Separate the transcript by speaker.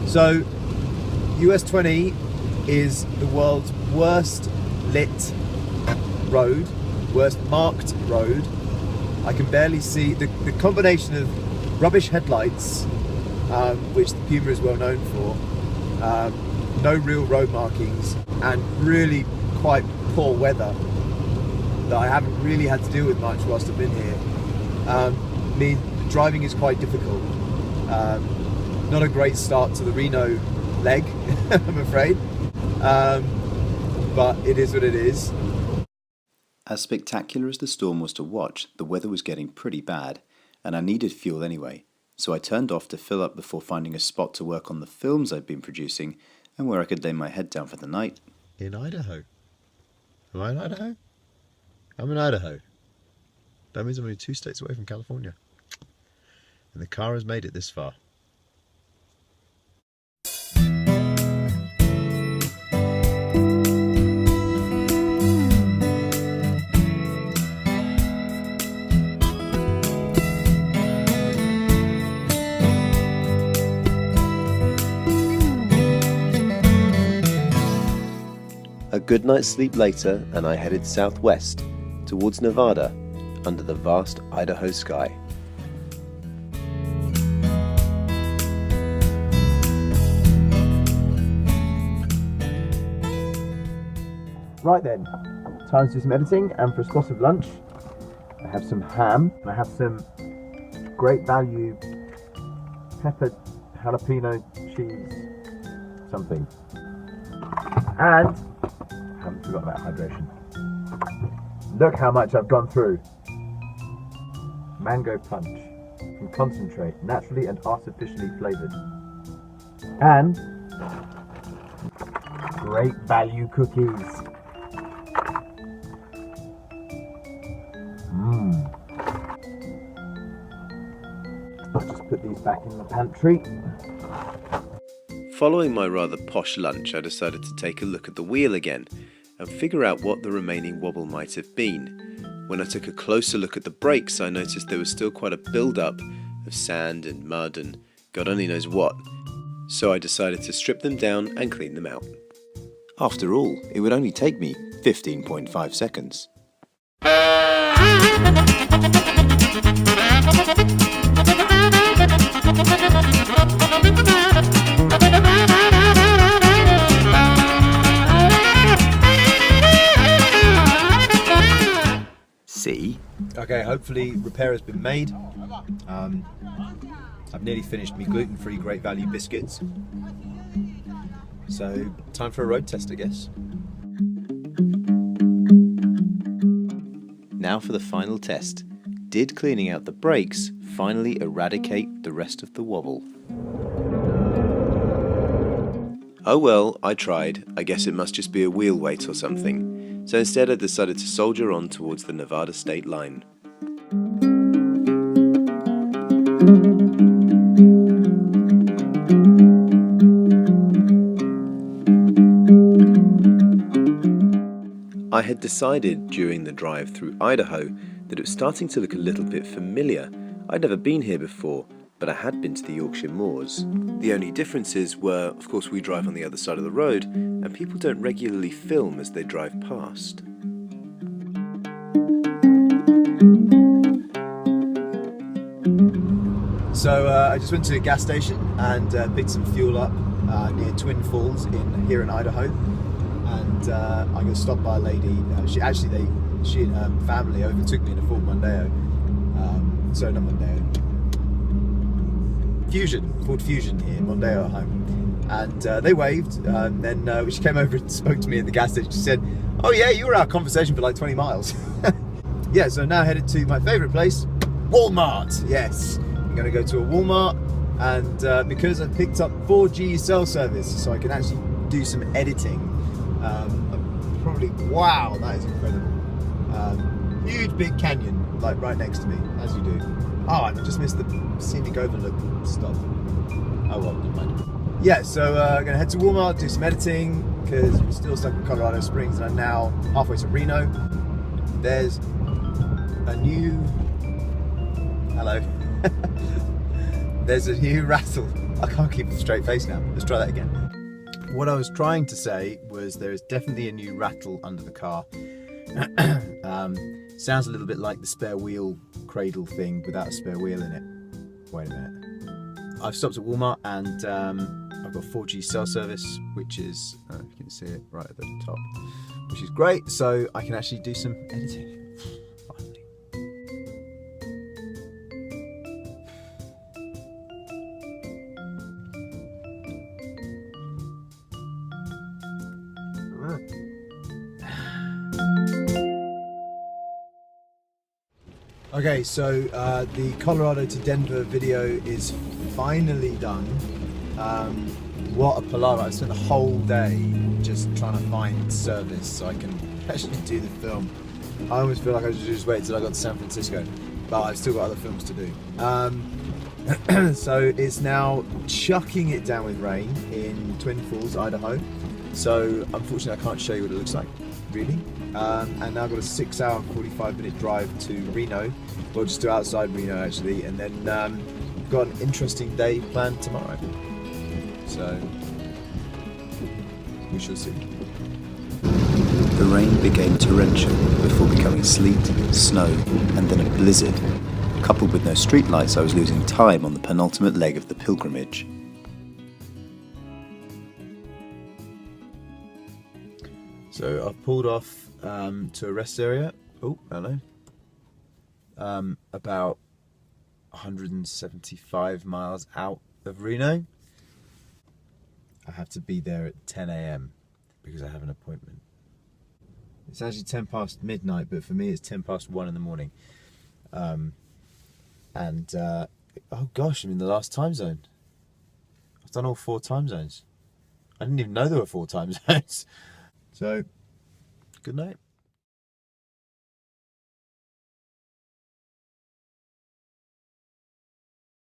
Speaker 1: So, US 20 is the world's worst lit road, worst marked road. I can barely see the combination of rubbish headlights, which the Puma is well known for, no real road markings, and really quite poor weather that I haven't really had to deal with much whilst I've been here. Mean driving is quite difficult. Not a great start to the Reno leg, I'm afraid, but it is what it is.
Speaker 2: As spectacular as the storm was to watch, the weather was getting pretty bad, and I needed fuel anyway, so I turned off to fill up before finding a spot to work on the films I'd been producing and where I could lay my head down for the night.
Speaker 1: In Idaho. Am I in Idaho? I'm in Idaho. That means I'm only 2 states away from California. And the car has made it this far.
Speaker 3: A good night's sleep later, and I headed southwest, towards Nevada, under the vast Idaho sky.
Speaker 1: Right then, time to do some editing, and for a spot of lunch, I have some ham, and I have some great value peppered jalapeno cheese something. And I haven't forgot about hydration. Look how much I've gone through. Mango punch from concentrate, naturally and artificially flavoured. And great value cookies. I'll just put these back in the pantry.
Speaker 3: Following my rather posh lunch, I decided to take a look at the wheel again and figure out what the remaining wobble might have been. When I took a closer look at the brakes, I noticed there was still quite a build-up of sand and mud and God only knows what, so I decided to strip them down and clean them out.
Speaker 2: After all, it would only take me 15.5 seconds. See?
Speaker 1: Okay, hopefully repair has been made. I've nearly finished me gluten-free Great Value biscuits. So, time for a road test, I guess.
Speaker 2: Now for the final test. Did cleaning out the brakes finally eradicate the rest of the wobble?
Speaker 3: Oh well, I tried. I guess it must just be a wheel weight or something. So instead I decided to soldier on towards the Nevada state line. I had decided during the drive through Idaho that it was starting to look a little bit familiar. I'd never been here before, but I had been to the Yorkshire Moors. The only differences were, of course, we drive on the other side of the road, and people don't regularly film as they drive past.
Speaker 1: So I just went to a gas station and picked some fuel up near Twin Falls here in Idaho. And I'm going to stop by a lady. She and her family overtook me in a Ford Mondeo. Sorry, not Mondeo. Ford Fusion here, Mondeo at home. And they waved. And then she came over and spoke to me at the gas station. She said, "Oh yeah, you were out of conversation for like 20 miles." Yeah, so now headed to my favourite place, Walmart. Yes, I'm going to go to a Walmart, and because I picked up 4G cell service, so I can actually do some editing. Probably, wow, that is incredible. Huge big canyon, like right next to me, as you do. Oh, I just missed the scenic overlook stop. Oh well, never mind. Yeah, so I'm gonna head to Walmart, do some editing, because we're still stuck in Colorado Springs, and I'm now halfway to Reno. There's a new, hello. There's a new rattle I can't keep a straight face now. Let's try that again. What I was trying to say was there is definitely a new rattle under the car. Sounds a little bit like the spare wheel cradle thing without a spare wheel in it. Wait a minute. I've stopped at Walmart and I've got 4G cell service, which is, if you can see it right at the top, which is great. So I can actually do some editing. Finally. Okay, so the Colorado to Denver video is finally done. What a palaver. I spent the whole day just trying to find service so I can actually do the film. I almost feel like I should just wait until I got to San Francisco, but I've still got other films to do. So it's now chucking it down with rain in Twin Falls, Idaho. So unfortunately I can't show you what it looks like, really. And now I've got a 6 hour, 45-minute drive to Reno, well, just to outside Reno actually, and then we've got an interesting day planned tomorrow. So we shall see.
Speaker 2: The rain became torrential before becoming sleet, snow, and then a blizzard. Coupled with no streetlights, I was losing time on the penultimate leg of the pilgrimage.
Speaker 1: So I've pulled off to a rest area. Oh, hello. About 175 miles out of Reno. I have to be there at 10 a.m. because I have an appointment. It's actually 10 past midnight, but for me it's 10 past 1 in the morning. Oh gosh, I'm in the last time zone. I've done all 4 time zones. I didn't even know there were 4 time zones. So, good night.